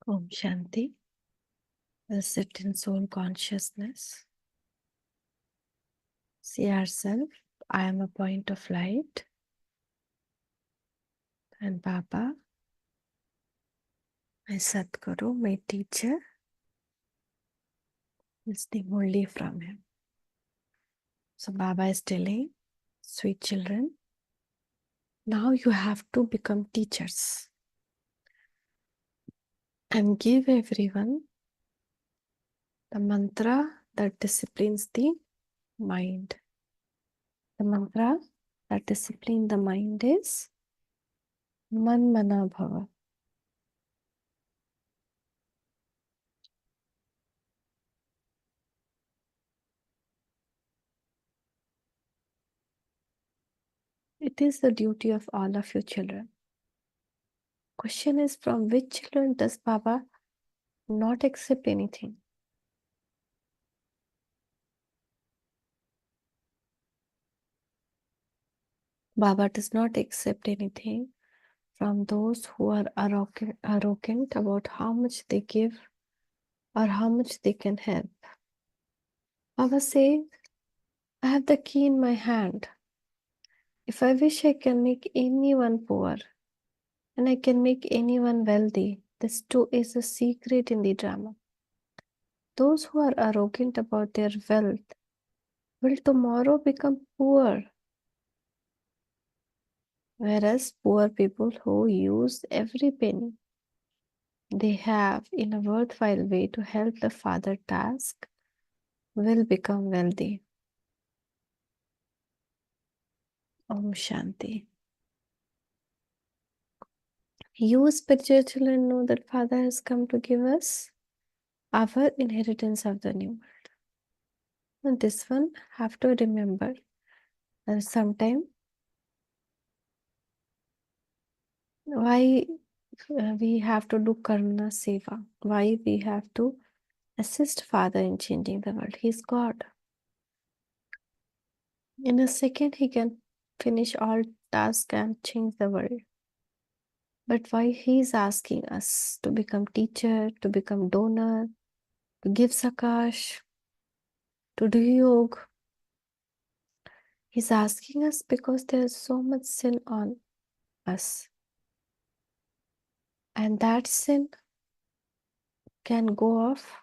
Om Shanti. We'll sit in soul consciousness. See ourselves. I am a point of light. And Baba, my Sadguru, my teacher, listening only from him. So Baba is telling, sweet children, now you have to become teachers and give everyone the mantra that disciplines the mind. The mantra that disciplines the mind is Man Mana Bhava. It is the duty of all of you children. Question is, from which children does Baba not accept anything? Baba does not accept anything from those who are arrogant about how much they give or how much they can help. Baba says, I have the key in my hand. If I wish, I can make anyone poor and I can make anyone wealthy. This too is a secret in the drama. Those who are arrogant about their wealth will tomorrow become poor, whereas poor people who use every penny they have in a worthwhile way to help the Father task will become wealthy. Om Shanti. You spiritual children know that Father has come to give us our inheritance of the new world. And this one have to remember that sometime why we have to do karma seva, why we have to assist Father in changing the world. He's God. In a second, he can finish all tasks and change the world. But why he's asking us to become teacher, to become donor, to give sakash, to do yoga? He's asking us because there's so much sin on us. And that sin can go off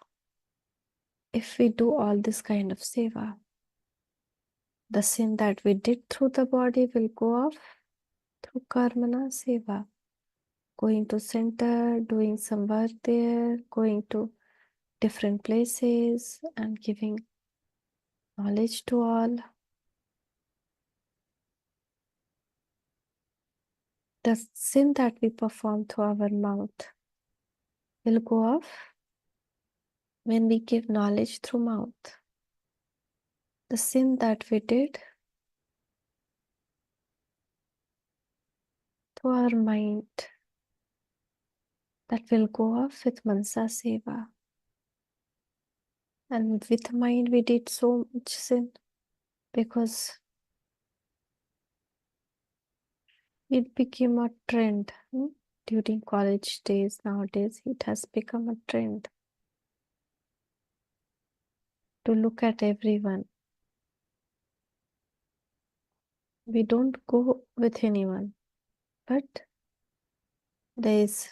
if we do all this kind of seva. The sin that we did through the body will go off through karmana seva. Going to center, doing some work there, going to different places and giving knowledge to all. The sin that we perform through our mouth will go off when we give knowledge through mouth. The sin that we did through our mind, that will go off with mansa seva. And with mind we did so much sin because it became a trend. During college days, nowadays it has become a trend to look at everyone. We don't go with anyone, but there is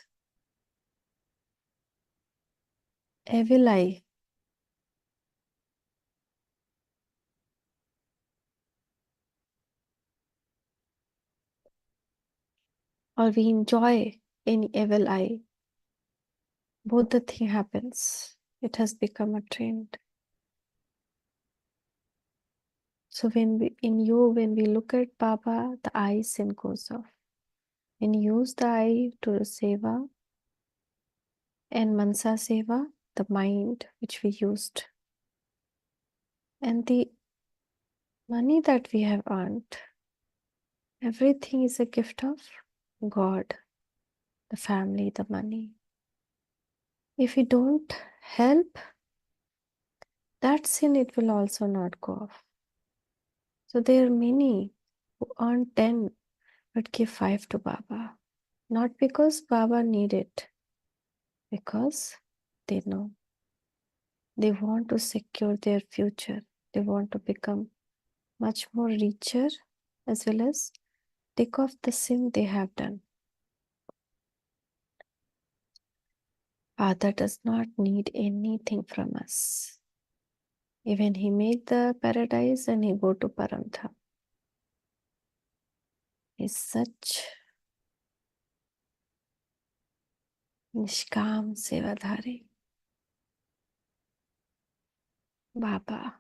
evil eye. Or we enjoy any evil eye. Both the thing happens. It has become a trend. So when we look at Baba, the eye sin goes off. When you use the eye to seva and mansa seva, the mind which we used, and the money that we have earned, everything is a gift of God, the family, the money. If we don't help, that sin, it will also not go off. So there are many who earn 10 but give 5 to Baba. Not because Baba need it, because they know they want to secure their future. They want to become much more richer as well as take off the sin they have done. Father does not need anything from us. Even he made the paradise and he go to Paramdham. He's such Nishkam Sevadhari. Baba,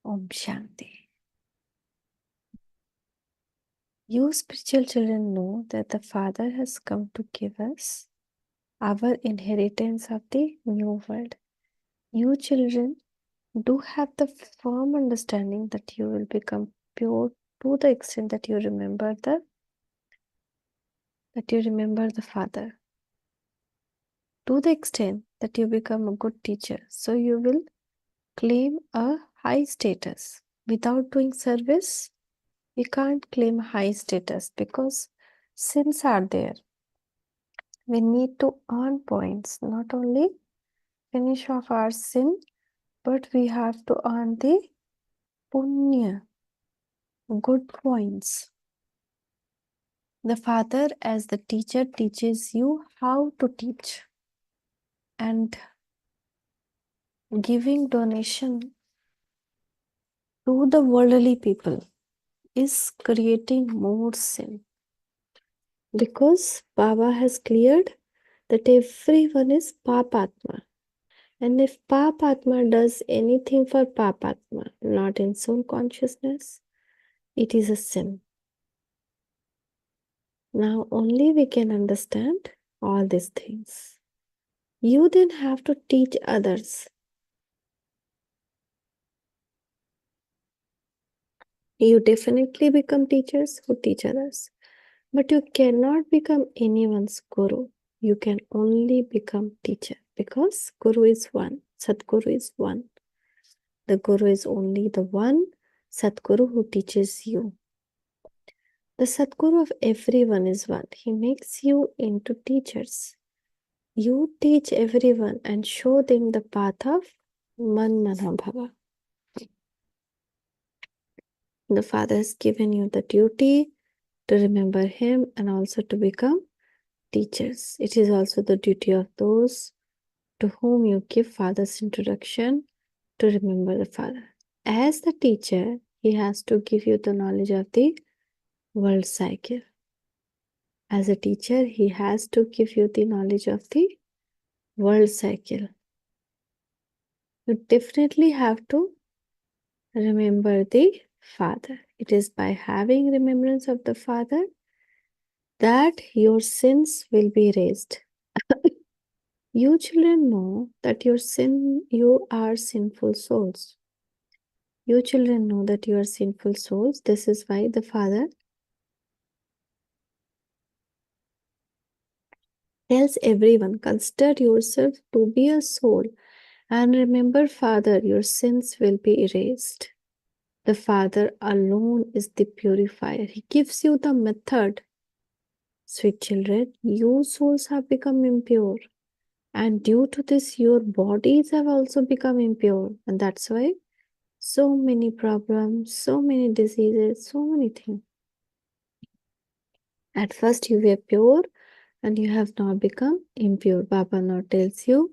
Om Shanti. You spiritual children know that the Father has come to give us our inheritance of the new world. You children do have the firm understanding that you will become pure to the extent that you remember the Father. To the extent that you become a good teacher. So you will claim a high status. Without doing service, we can't claim high status because sins are there. We need to earn points, not only finish off our sin, but we have to earn the punya, good points. The Father, as the teacher, teaches you how to teach. And giving donation to the worldly people is creating more sin. Because Baba has cleared that everyone is Papatma. And if Papatma does anything for Papatma, not in soul consciousness, it is a sin. Now only we can understand all these things. You then have to teach others. You definitely become teachers who teach others. But you cannot become anyone's guru. You can only become teacher because Guru is one. Sadguru is one. The Guru is only the one Sadguru who teaches you. The Sadguru of everyone is one. He makes you into teachers. You teach everyone and show them the path of Manmanabhava. The Father has given you the duty to remember Him and also to become teachers. It is also the duty of those to whom you give Father's introduction to remember the Father. As the teacher, He has to give you the knowledge of the world cycle. As a teacher, He has to give you the knowledge of the world cycle. You definitely have to remember the Father. It is by having remembrance of the Father that your sins will be erased. You children know that you are sinful souls. You children know that you are sinful souls. This is why the Father tells everyone, consider yourself to be a soul and remember, Father, your sins will be erased. The Father alone is the purifier. He gives you the method. Sweet children, you souls have become impure. And due to this, your bodies have also become impure. And that's why so many problems, so many diseases, so many things. At first, you were pure and you have now become impure. Baba now tells you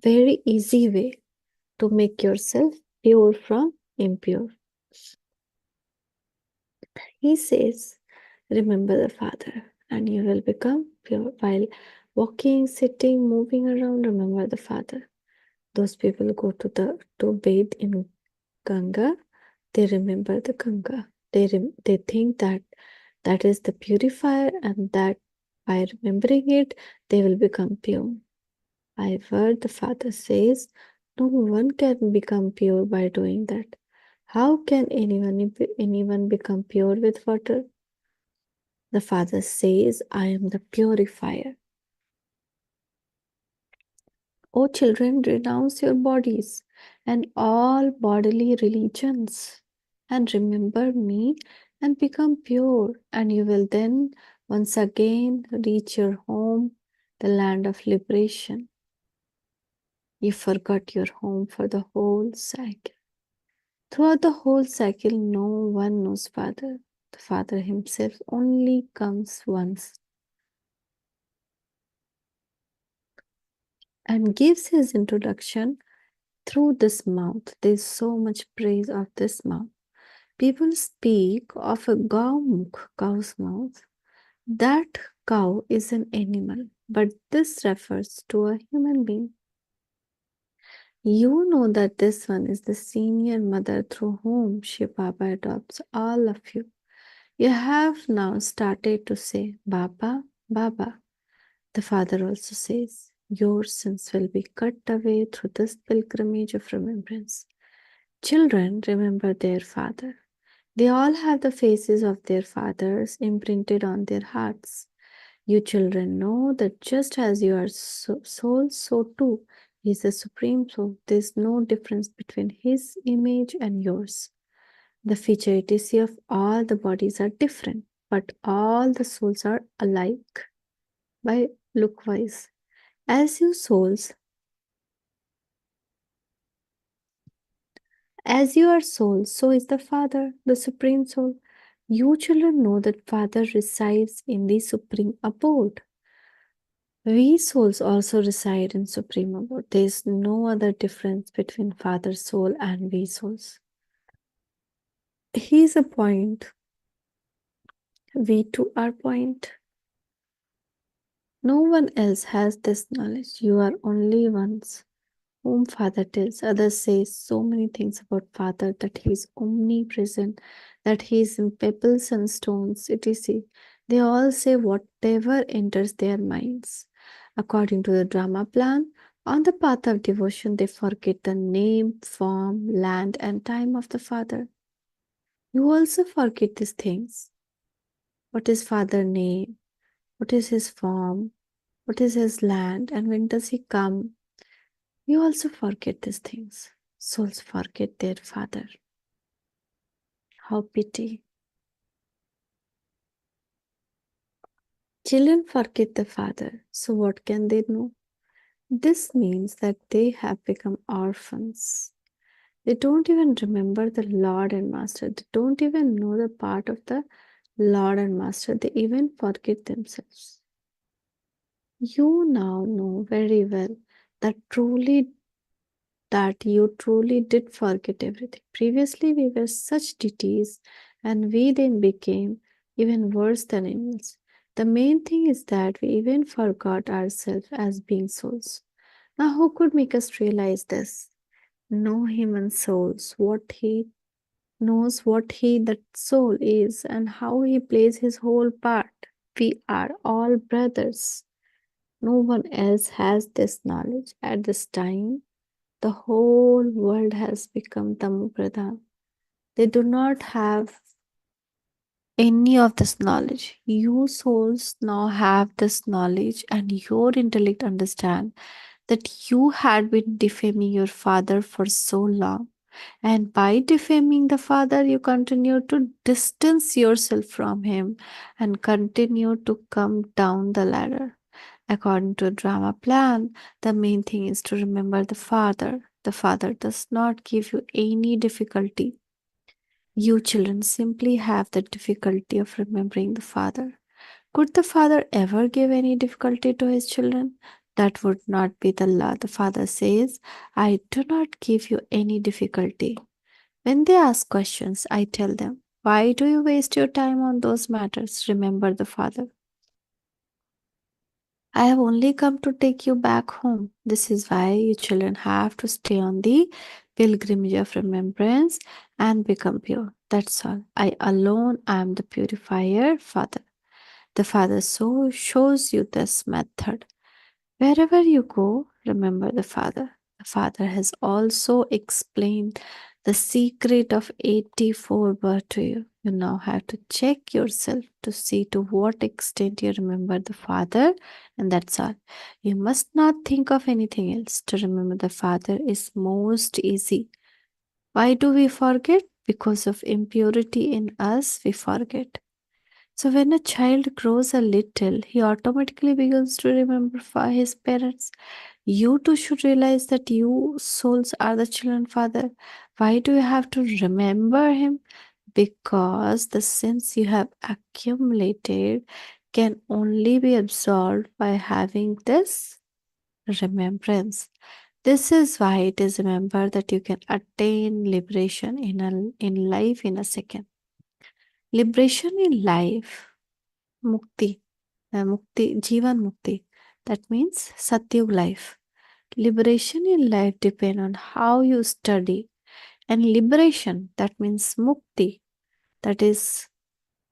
very easy way to make yourself pure from impure. He says, remember the Father and you will become pure. While walking, sitting, moving around, remember the Father. Those people go to bathe in Ganga, they remember the Ganga. They think that that is the purifier and that by remembering it, they will become pure. I've heard the Father says, no one can become pure by doing that. How can anyone become pure with water? The Father says, I am the purifier. O children, renounce your bodies and all bodily religions. And remember me and become pure, and you will then once again reach your home, the land of liberation. You forgot your home for the whole cycle. Throughout the whole cycle, no one knows Father. The Father Himself only comes once and gives His introduction through this mouth. There is so much praise of this mouth. People speak of a gaumukh, cow's mouth. That cow is an animal, but this refers to a human being. You know that this one is the senior mother through whom Shiv Baba adopts all of you. You have now started to say, Baba, Baba. The Father also says, your sins will be cut away through this pilgrimage of remembrance. Children remember their father. They all have the faces of their fathers imprinted on their hearts. You children know that just as you are soul, so too he is the supreme soul. There is no difference between his image and yours. The featureity of all the bodies are different, but all the souls are alike by look wise. As you souls, as you are souls, so is the Father, the supreme soul. You children know that Father resides in the supreme abode. We souls also reside in supreme abode. There is no other difference between Father's soul and we souls. He is a point. We too are point. No one else has this knowledge. You are only ones whom Father tells. Others say so many things about Father, that He is omnipresent, that He is in pebbles and stones, etc. They all say whatever enters their minds. According to the drama plan, on the path of devotion, they forget the name, form, land, and time of the Father. You also forget these things. What is Father's name? What is his form? What is his land? And when does he come? You also forget these things. Souls forget their Father. How pity. Children forget the Father. So what can they know? This means that they have become orphans. They don't even remember the Lord and Master. They don't even know the part of the Lord and Master. They even forget themselves. You now know very well that you truly did forget everything. Previously, we were such deities, and we then became even worse than animals. The main thing is that we even forgot ourselves as being souls. Now, who could make us realize this? No human souls, what he knows, what he, that soul is, and how he plays his whole part. We are all brothers. No one else has this knowledge. At this time, the whole world has become Tamu Pradhan. They do not have any of this knowledge. You souls now have this knowledge, and your intellect understand that you had been defaming your father for so long. And by defaming the Father, you continue to distance yourself from him and continue to come down the ladder. According to a drama plan, the main thing is to remember the Father. The Father does not give you any difficulty. You children simply have the difficulty of remembering the Father. Could the Father ever give any difficulty to his children? That would not be the law. The Father says, I do not give you any difficulty. When they ask questions, I tell them, why do you waste your time on those matters? Remember the Father. I have only come to take you back home. This is why you children have to stay on the pilgrimage of remembrance and become pure. That's all. I alone am the purifier, Father. The Father so shows you this method. Wherever you go, remember the Father. The Father has also explained the secret of 84 birth to you. You now have to check yourself to see to what extent you remember the Father, and that's all. You must not think of anything else. To remember the Father is most easy. Why do we forget? Because of impurity in us, we forget. So, when a child grows a little, he automatically begins to remember his parents. You too should realize that you souls are the children father. Why do you have to remember him? Because the sins you have accumulated can only be absorbed by having this remembrance. This is why it is remembered that you can attain liberation in life in a second. Liberation in life, mukti, Jivan Mukti. That means Satyug life. Liberation in life depend on how you study. And liberation, that means mukti, that is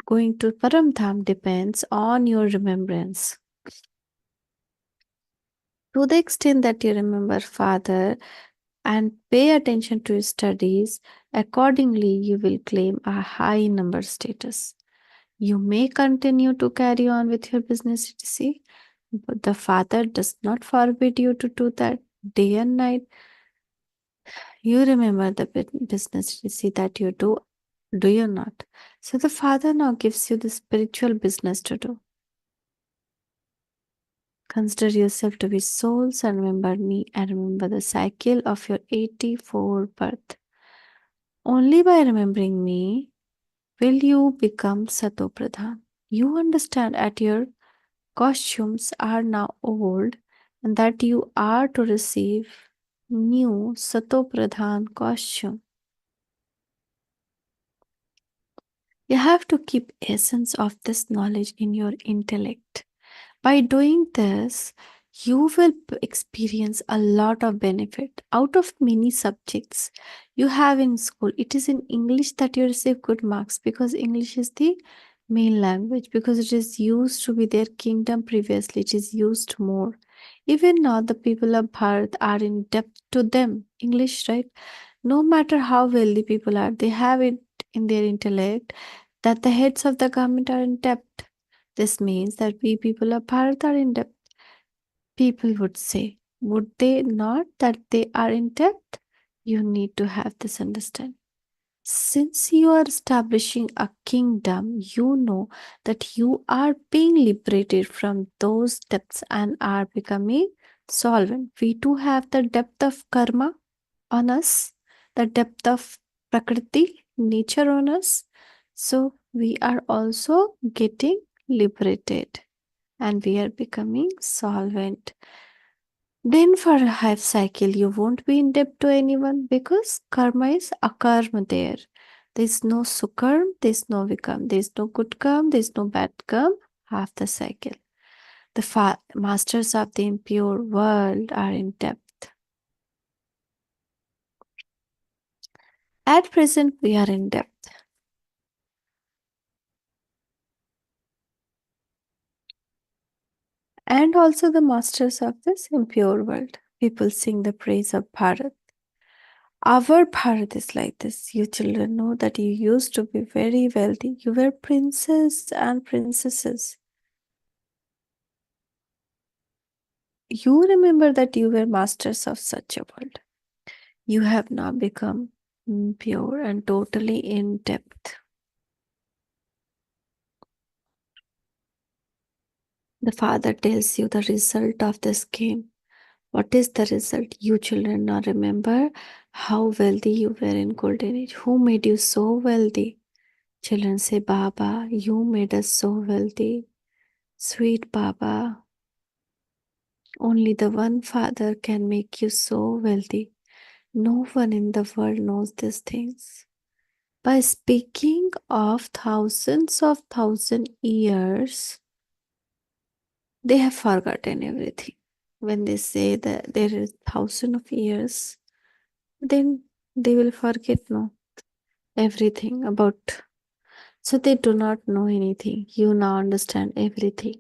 going to Paramdham depends on your remembrance. To the extent that you remember Father and pay attention to your studies, accordingly you will claim a high number status. You may continue to carry on with your business, etc., but the Father does not forbid you to do that day and night. You remember the business, etc., that you do you not? So the Father now gives you the spiritual business to do. Consider yourself to be souls and remember me and remember the cycle of your 84 birth. Only by remembering me will you become Sato Pradhan. You understand at your costumes are now old and that you are to receive new Sato Pradhan costume. You have to keep essence of this knowledge in your intellect. By doing this, you will experience a lot of benefit out of many subjects you have in school. It is in English that you receive good marks because English is the main language, because it is used to be their kingdom previously. It is used more. Even now, the people of Bharat are in debt to them. English, right? No matter how wealthy people are, they have it in their intellect that the heads of the government are in debt. This means that we people of Bharat are in debt. People would say, would they not, that they are in debt? You need to have this understanding. Since you are establishing a kingdom, you know that you are being liberated from those debts and are becoming solvent. We do have the depth of karma on us, the depth of prakriti, nature on us. So we are also getting liberated and we are becoming solvent. Then for a half cycle, you won't be in debt to anyone because karma is akarma there. There's no sukarm, there's no vikam, there's no good karma, there's no bad karma, half the cycle. The masters of the impure world are in debt. At present, we are in debt. And also the masters of this impure world. People sing the praise of Bharat. Our Bharat is like this. You children know that you used to be very wealthy. You were princes and princesses. You remember that you were masters of such a world. You have now become pure and totally in depth. The father tells you the result of this game. What is the result? You children now remember how wealthy you were in golden age. Who made you so wealthy? Children say, Baba, you made us so wealthy. Sweet Baba, only the one Father can make you so wealthy. No one in the world knows these things. By speaking of thousands of thousand years, they have forgotten everything. When they say that there is thousand of years, then they will forget no everything about. So they do not know anything. You now understand everything.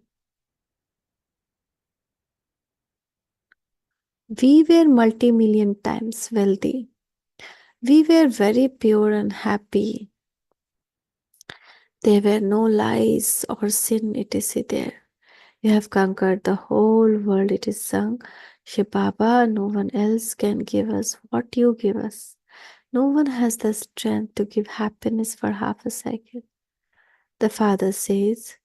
We were multi-million times wealthy. We were very pure and happy. There were no lies or sin, it is there. You have conquered the whole world, it is sung. Shiv Baba, no one else can give us what you give us. No one has the strength to give happiness for half a second. The father says,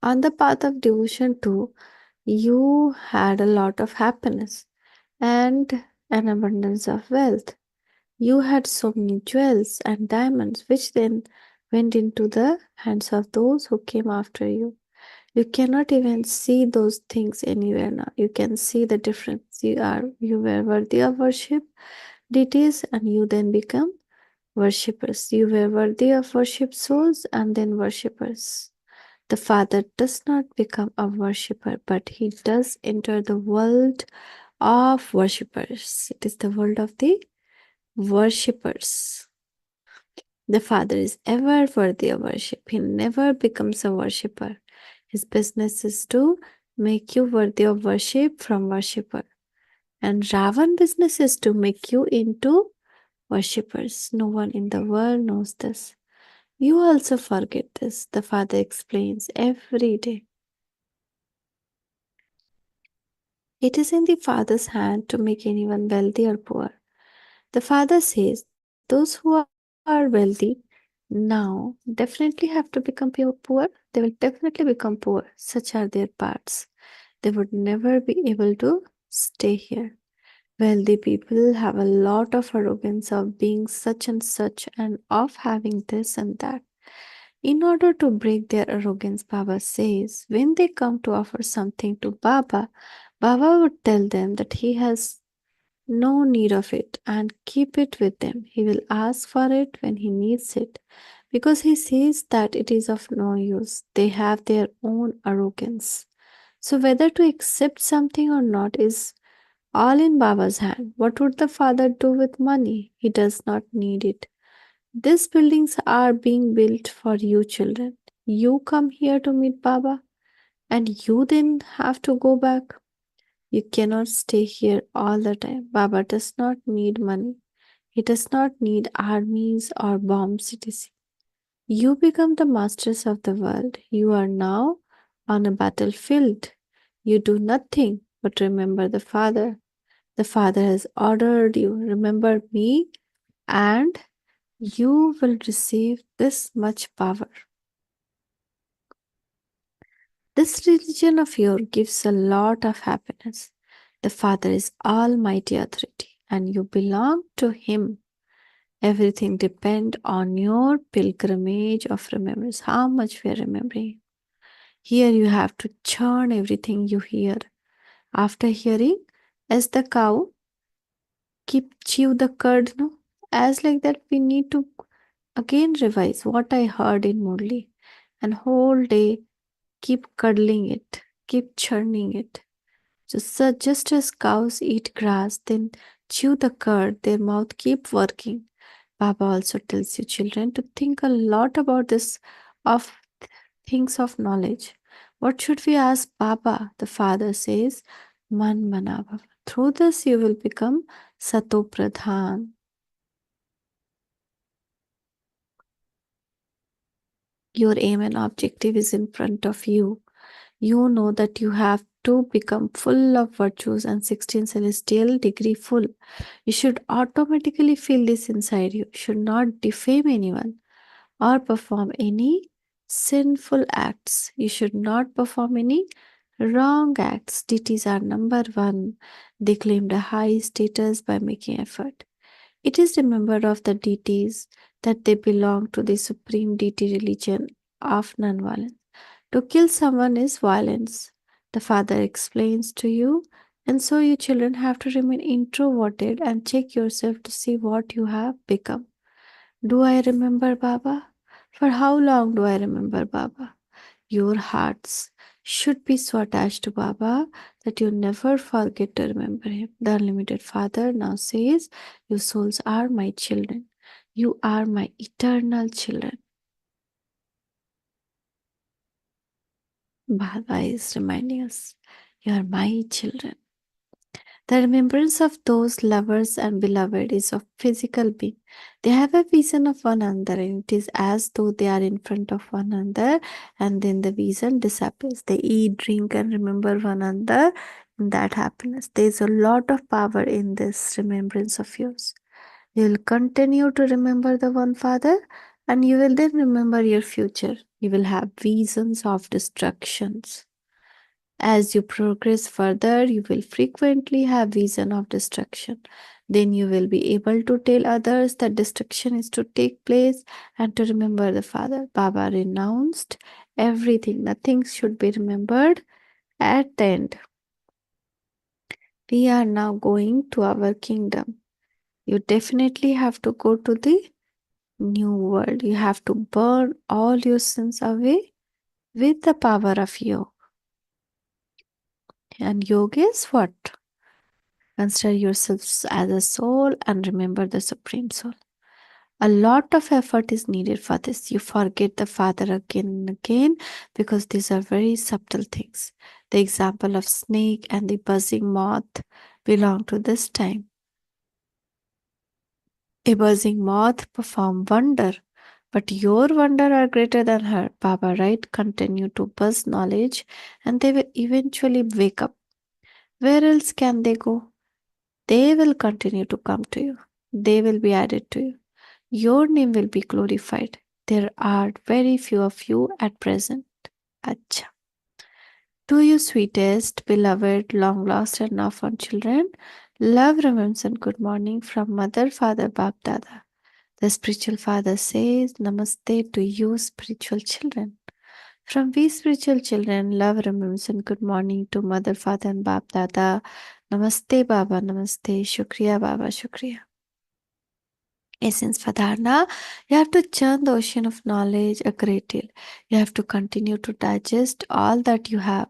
on the path of devotion too, you had a lot of happiness and an abundance of wealth. You had so many jewels and diamonds, which then went into the hands of those who came after you. You cannot even see those things anywhere now. You can see the difference. You were worthy of worship, deities, and you then become worshippers. You were worthy of worship souls and then worshippers. The Father does not become a worshipper, but he does enter the world of worshippers. It is the world of the worshippers. The Father is ever worthy of worship. He never becomes a worshipper. His business is to make you worthy of worship from worshipper. And Ravan business is to make you into worshippers. No one in the world knows this. You also forget this. The Father explains every day. It is in the Father's hand to make anyone wealthy or poor. The Father says those who are wealthy now definitely have to become poor. They will definitely become poor. Such are their parts. They would never be able to stay here. Wealthy people have a lot of arrogance of being such and such and of having this and that. In order to break their arrogance, Baba says, when they come to offer something to Baba, Baba would tell them that he has no need of it and keep it with them. He will ask for it when he needs it because he sees that it is of no use. They have their own arrogance. So, whether to accept something or not is all in Baba's hand. What would the father do with money? He does not need it. These buildings are being built for you, children. You come here to meet Baba and you then have to go back. You cannot stay here all the time. Baba does not need money. He does not need armies or bombs, etc. You become the masters of the world. You are now on a battlefield. You do nothing but remember the Father. The Father has ordered you. Remember me, and you will receive this much power. This religion of yours gives a lot of happiness. The Father is Almighty Authority, and you belong to Him. Everything depends on your pilgrimage of remembrance, how much we are remembering. Here you have to churn everything you hear. After hearing, as the cow keep chew the curd, no? As like that, we need to again revise what I heard in Murli, and whole day keep cuddling it, keep churning it. Just as cows eat grass, then chew the curd, their mouth keep working. Baba also tells you children to think a lot about this of things of knowledge. What should we ask Baba? The father says, Man Manabhava. Through this you will become Sato Pradhan. Your aim and objective is in front of you. You know that you have to become full of virtues and 16 celestial degree full. You should automatically feel this inside you. You should not defame anyone or perform any sinful acts. You should not perform any wrong acts. Deities are number one. They claimed a high status by making effort. It is remembered of the deities that they belong to the supreme deity religion of non-violence. To kill someone is violence. The father explains to you, and so you children have to remain introverted and check yourself to see what you have become. Do I remember Baba? For how long do I remember Baba? Your hearts should be so attached to Baba that you never forget to remember him. The Unlimited Father now says, your souls are my children. You are my eternal children. Baba is reminding us, you are my children. The remembrance of those lovers and beloved is of physical being. They have a vision of one another, and it is as though they are in front of one another, and then the vision disappears. They eat, drink, and remember one another in that happiness. There is a lot of power in this remembrance of yours. You will continue to remember the one Father, and you will then remember your future. You will have visions of destructions. As you progress further, you will frequently have vision of destruction. Then you will be able to tell others that destruction is to take place and to remember the Father. Baba renounced everything. Nothing should be remembered at the end. We are now going to our kingdom. You definitely have to go to the new world. You have to burn all your sins away with the power of yoga. And yoga is what? Consider yourselves as a soul and remember the Supreme Soul. A lot of effort is needed for this. You forget the Father again and again because these are very subtle things. The example of snake and the buzzing moth belong to this time. A buzzing moth perform wonder, but your wonder are greater than her. Baba, right? Continue to buzz knowledge and they will eventually wake up. Where else can they go? They will continue to come to you. They will be added to you. Your name will be glorified. There are very few of you at present. Acha. To you, sweetest, beloved, long lost, and orphan children, love, remembrance, and good morning from Mother, Father, Bap, Dada. The spiritual father says, Namaste to you, spiritual children. From we spiritual children, love, remembrance, and good morning to Mother, Father, and Bap, Dada. Namaste, Baba, Namaste, Shukriya, Baba, Shukriya. Essence for dharana, you have to churn the ocean of knowledge a great deal. You have to continue to digest all that you have.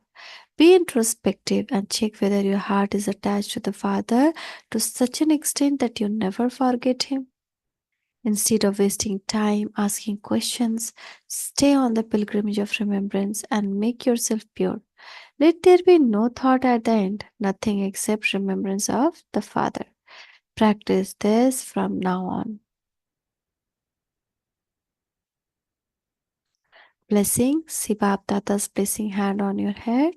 Be introspective and check whether your heart is attached to the Father to such an extent that you never forget Him. Instead of wasting time asking questions, stay on the pilgrimage of remembrance and make yourself pure. Let there be no thought at the end, nothing except remembrance of the Father. Practice this from now on. Blessing, Sibab Tata's blessing hand on your head.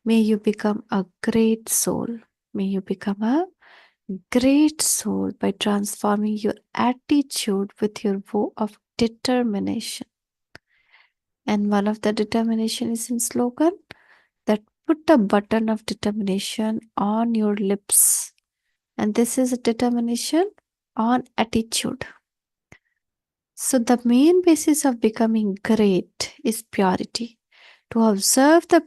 May you become a great soul. May you become a great soul by transforming your attitude with your vow of determination. And one of the determination is in slogan that put a button of determination on your lips. And this is a determination on attitude. So the main basis of becoming great is purity. To observe the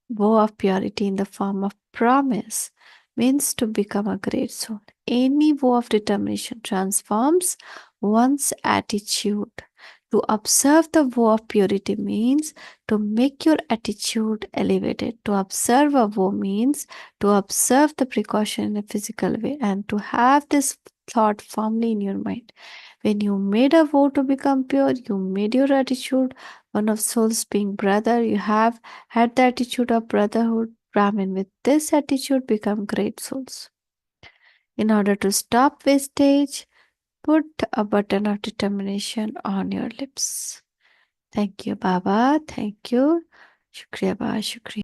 vow of purity in the form of promise means to become a great soul. Any vow of determination transforms one's attitude. To observe the vow of purity means to make your attitude elevated. To observe a vow means to observe the precaution in a physical way and to have this thought firmly in your mind. When you made a vow to become pure, you made your attitude one of souls being brother. You have had the attitude of brotherhood. Brahmin, with this attitude, become great souls. In order to stop wastage, put a button of determination on your lips. Thank you, Baba. Thank you. Shukriya, Baba. Shukriya.